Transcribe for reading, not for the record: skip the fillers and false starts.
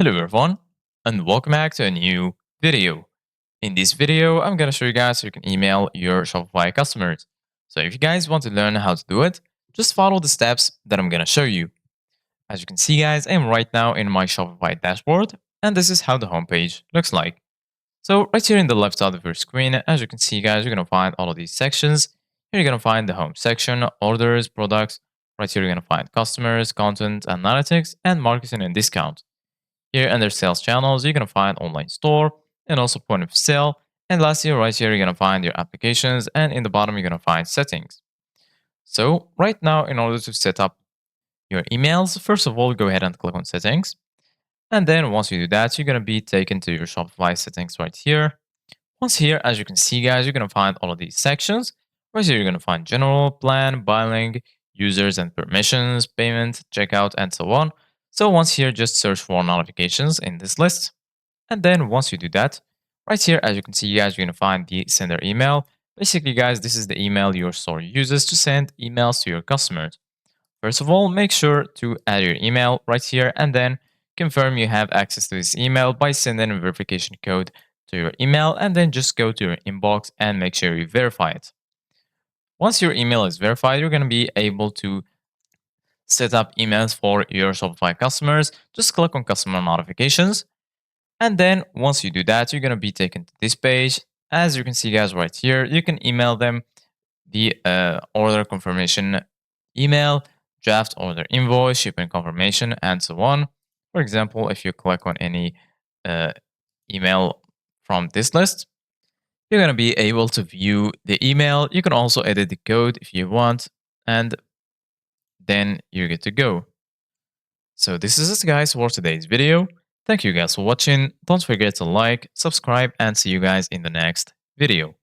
Hello everyone, and welcome back to a new video. In this video, I'm going to show you guys how you can email your Shopify customers. So if you guys want to learn how to do it, just follow the steps that I'm going to show you. As you can see guys, I'm right now in my Shopify dashboard, and this is how the homepage looks like. So right here in the left side of your screen, as you can see guys, you're going to find all of these sections. Here you're going to find the home section, orders, products. Right here you're going to find customers, content, analytics, and marketing and discount. Here under sales channels, you're going to find online store and also point of sale. And lastly, right here, you're going to find your applications. And in the bottom, you're going to find settings. So right now, in order to set up your emails, first of all, go ahead and click on settings. And then once you do that, you're going to be taken to your Shopify settings right here. Once here, as you can see, guys, you're going to find all of these sections. Right here, you're going to find general, plan, billing, users and permissions, payment, checkout, and so on. So once here, just search for notifications in this list. And then once you do that, right here, as you can see, guys, you're going to find the sender email. Basically, guys, this is the email your store uses to send emails to your customers. First of all, make sure to add your email right here and then confirm you have access to this email by sending a verification code to your email, and then just go to your inbox and make sure you verify it. Once your email is verified, you're going to be able to set up emails for your Shopify customers. Just click on customer notifications. And then once you do that, you're going to be taken to this page. As you can see, guys, right here, you can email them the order confirmation email, draft order invoice, shipping confirmation, and so on. For example, if you click on any uh, email from this list, you're going to be able to view the email. You can also edit the code if you want, and then you're good to go. So this is it, guys, for today's video. Thank you guys for watching. Don't forget to like, subscribe, and see you guys in the next video.